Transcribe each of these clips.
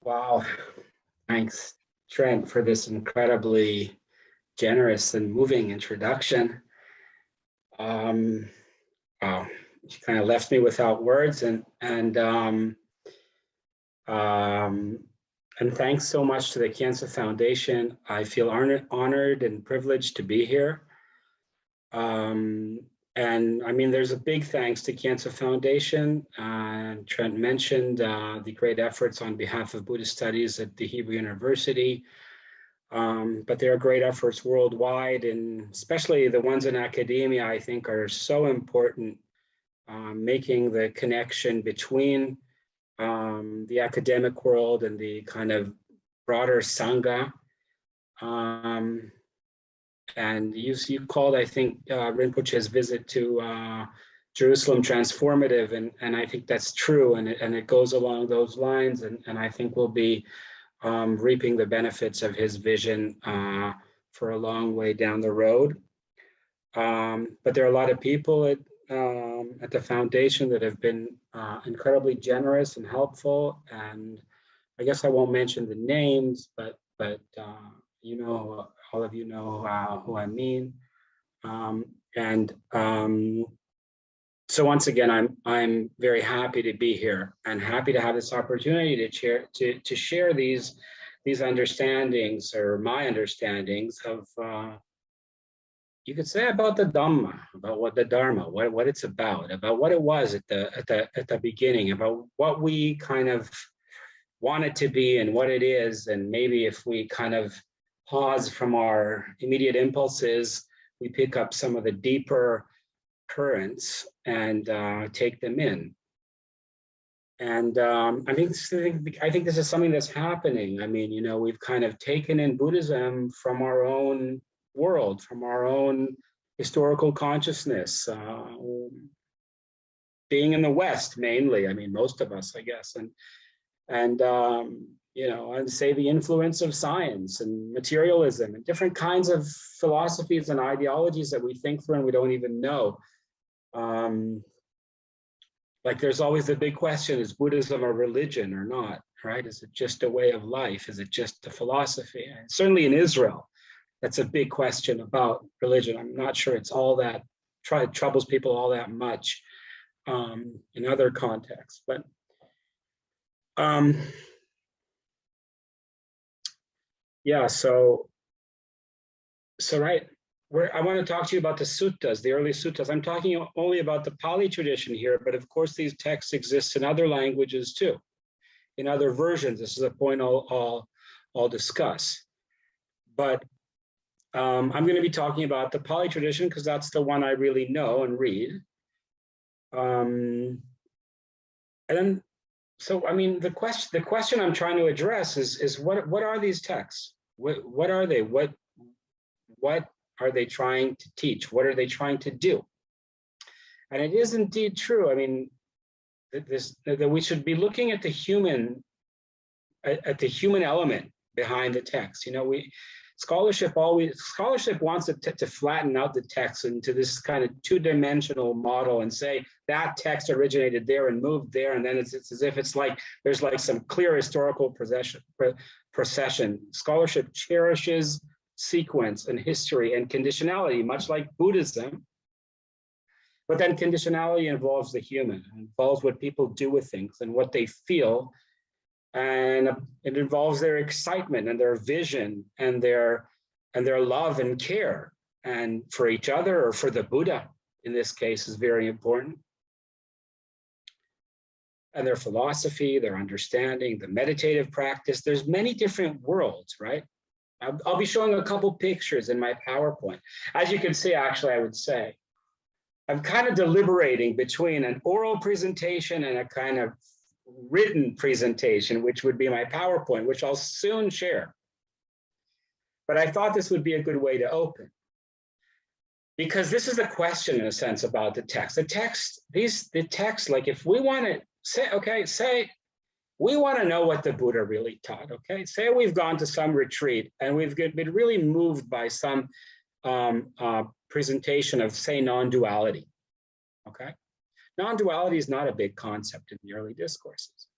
Wow. Thanks, Trent, for this incredibly generous and moving introduction. Um, wow, you kind of left me without words, um, and thanks so much to the Cancer Foundation. I feel honored and privileged to be here. Um, and I mean, there's a big thanks to Cancer Foundation. Trent mentioned the great efforts on behalf of Buddhist studies at the Hebrew University. But there are great efforts worldwide, and especially the ones in academia, I think are so important, making the connection between the academic world and the kind of broader Sangha. And you called, I think, Rinpoche's visit to Jerusalem transformative, and I think that's true, and it goes along those lines, and I think we'll be reaping the benefits of his vision for a long way down the road. But there are a lot of people at the foundation that have been incredibly generous and helpful, and I guess I won't mention the names, but you know, all of you know who I mean. And so once again, I'm very happy to be here and happy to have this opportunity to share these understandings, or my understandings of you could say, about the Dhamma, about what the Dharma, what it's about what it was at the beginning, about what we kind of want it to be and what it is, and maybe if we kind of pause from our immediate impulses, we pick up some of the deeper currents and take them in. And I think this is something that's happening. I mean, you know, we've kind of taken in Buddhism from our own world, from our own historical consciousness, being in the West mainly. I mean, most of us, I guess, and you know, and say the influence of science and materialism and different kinds of philosophies and ideologies that we think through and we don't even know. Like there's always the big question, is Buddhism a religion or not, right? Is it just a way of life? Is it just a philosophy? And certainly in Israel, that's a big question about religion. I'm not sure it's all that troubles people all that much in other contexts, but yeah, so right, I want to talk to you about the suttas, the early suttas. I'm talking only about the Pali tradition here, but of course these texts exist in other languages too, in other versions. This is a point I'll discuss. But I'm going to be talking about the Pali tradition because that's the one I really know and read. And then, so I mean, the question I'm trying to address is what are these texts? What are they? What are they trying to teach? What are they trying to do? And it is indeed true. I mean, that we should be looking at the human element behind the text. You know, scholarship wants it to flatten out the text into this kind of two-dimensional model and say that text originated there and moved there, and then it's as if it's like there's like some clear historical procession. Scholarship cherishes sequence and history and conditionality, much like Buddhism. But then conditionality involves the human, it involves what people do with things and what they feel. And it involves their excitement and their vision and their love and care, and for each other or for the Buddha in this case is very important. And their philosophy, their understanding, the meditative practice. There's many different worlds, right? I'll be showing a couple pictures in my PowerPoint. As you can see, actually, I would say, I'm kind of deliberating between an oral presentation and a kind of written presentation, which would be my PowerPoint, which I'll soon share. But I thought this would be a good way to open, because this is a question in a sense about the text. The text, like if we want to say we want to know what the Buddha really taught, okay? Say we've gone to some retreat and we've been really moved by some presentation of, say, non-duality, okay? Non-duality is not a big concept in the early discourses.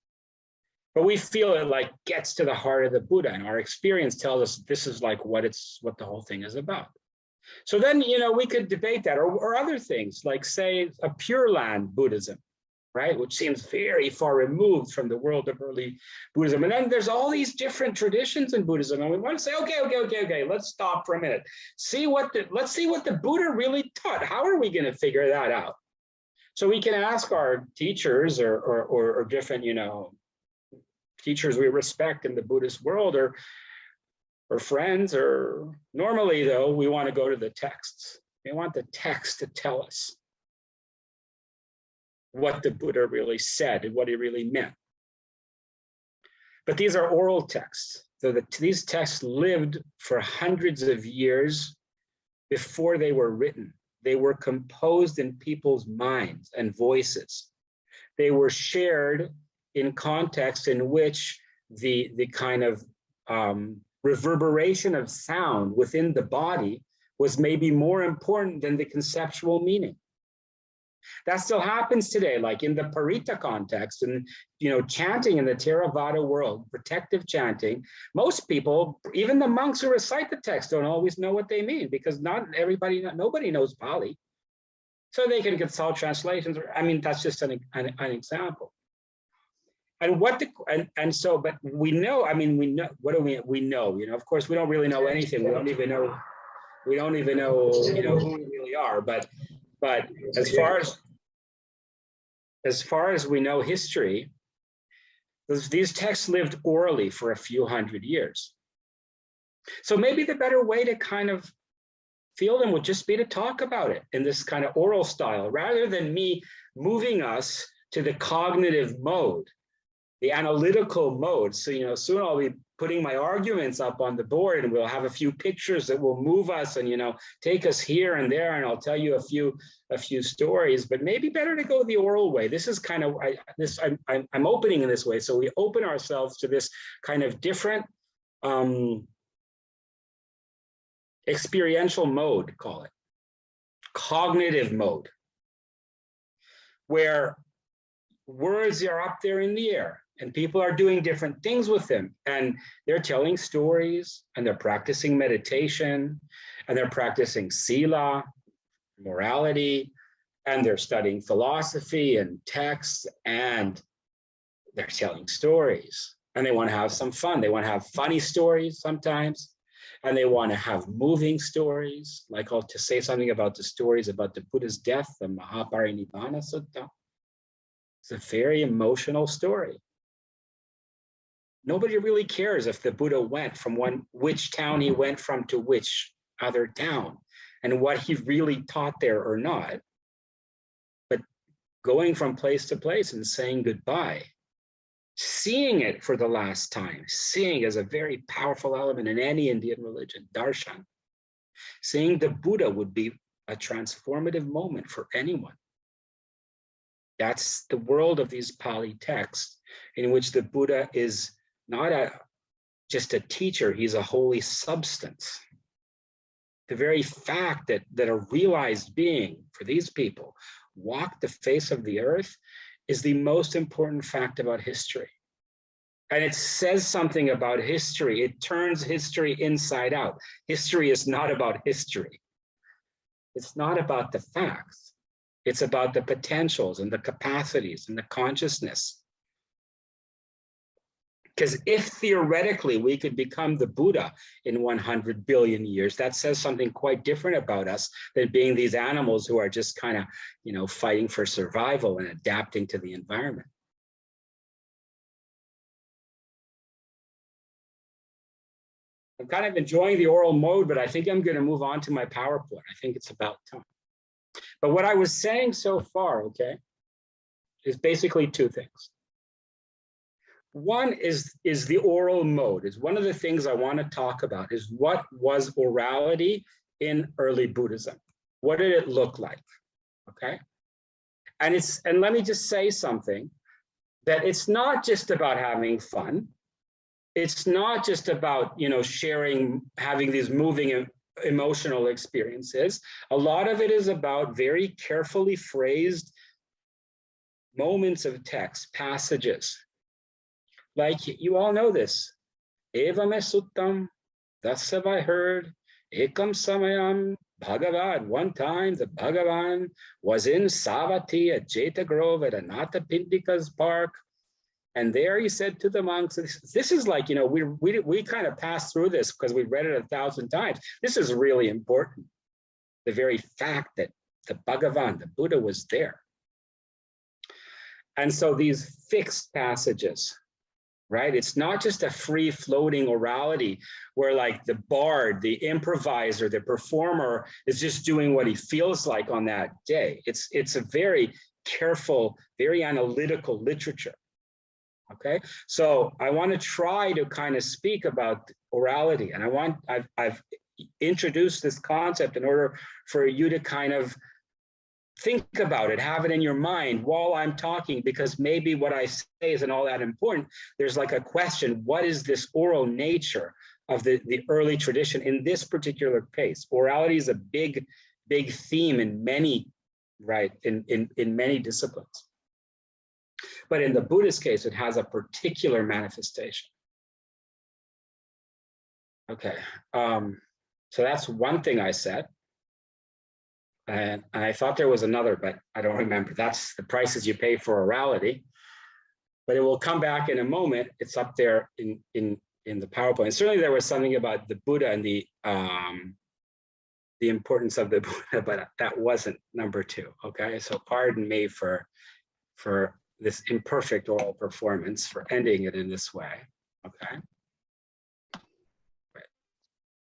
But we feel it like gets to the heart of the Buddha, and our experience tells us this is like what the whole thing is about. So then, we could debate that, or other things like, say, a Pure Land Buddhism, right? Which seems very far removed from the world of early Buddhism. And then there's all these different traditions in Buddhism. And we want to say, okay, let's stop for a minute. Let's see what the Buddha really taught. How are we going to figure that out? So we can ask our teachers or different, teachers we respect in the Buddhist world, or friends, or normally though, we want to go to the texts. We want the text to tell us what the Buddha really said and what he really meant. But these are oral texts. So these texts lived for hundreds of years before they were written. They were composed in people's minds and voices. They were shared in contexts in which the kind of reverberation of sound within the body was maybe more important than the conceptual meaning. That still happens today, like in the Parita context, and chanting in the Theravada world, protective chanting. Most people, even the monks who recite the text, don't always know what they mean, because nobody knows Pali, so they can consult translations. That's just an example. And but we know. We know. What do we know? Of course, we don't really know anything. We don't even know. Who we really are. But as far as we know history, these texts lived orally for a few hundred years. So maybe the better way to kind of feel them would just be to talk about it in this kind of oral style, rather than me moving us to the cognitive mode, the analytical mode. So, soon I'll be putting my arguments up on the board, and we'll have a few pictures that will move us and, take us here and there. And I'll tell you a few stories, but maybe better to go the oral way. This is kind of, I'm opening in this way. So we open ourselves to this kind of different experiential mode, call it cognitive mode, where words are up there in the air and people are doing different things with them, and they're telling stories, and they're practicing meditation, and they're practicing sila, morality, and they're studying philosophy and texts, and they're telling stories, and they want to have some fun. They want to have funny stories sometimes, and they want to have moving stories, like to say something about the stories about the Buddha's death, the Mahaparinibbana Sutta. It's a very emotional story. Nobody really cares if the Buddha went from which town he went from to which other town, and what he really taught there or not. But going from place to place and saying goodbye, seeing it for the last time, seeing is a very powerful element in any Indian religion, darshan. Seeing the Buddha would be a transformative moment for anyone. That's the world of these Pali texts, in which the Buddha is not just a teacher, he's a holy substance. The very fact that a realized being for these people walked the face of the earth is the most important fact about history. And it says something about history. It turns history inside out. History is not about history. It's not about the facts. It's about the potentials and the capacities and the consciousness. Because if theoretically we could become the Buddha in 100 billion years, that says something quite different about us than being these animals who are just kind of, fighting for survival and adapting to the environment. I'm kind of enjoying the oral mode, but I think I'm going to move on to my PowerPoint. I think it's about time. But what I was saying so far, okay, is basically two things. One is the oral mode. Is one of the things I want to talk about is what was orality in early Buddhism? What did it look like? Okay. And let me just say something, that it's not just about having fun. It's not just about, sharing, having these moving emotional experiences. A lot of it is about very carefully phrased moments of text, passages. like you all know this. Eva me suttam, thus have I heard, ekam samayam Bhagavan. One time the Bhagavan was in Savatthi at Jeta Grove at Anatha Pindika's park. And there he said to the monks, this is like, we kind of passed through this because we've read it 1,000 times. This is really important. The very fact that the Bhagavan, the Buddha, was there. And so these fixed passages, right? It's not just a free floating orality where like the bard, the improviser, the performer is just doing what he feels like on that day. It's a very careful, very analytical literature. Okay, so I want to try to kind of speak about orality, and I've introduced this concept in order for you to kind of think about it, have it in your mind while I'm talking, because maybe what I say isn't all that important. There's like a question: what is this oral nature of the early tradition in this particular case? Orality is a big theme in many, right, in many disciplines. But in the Buddhist case, it has a particular manifestation. Okay, so that's one thing I said. And I thought there was another, but I don't remember. That's the prices you pay for orality. But it will come back in a moment. It's up there in the PowerPoint. And certainly there was something about the Buddha and the importance of the Buddha, but that wasn't number 2. Okay, so pardon me for this imperfect oral performance, for ending it in this way. Okay.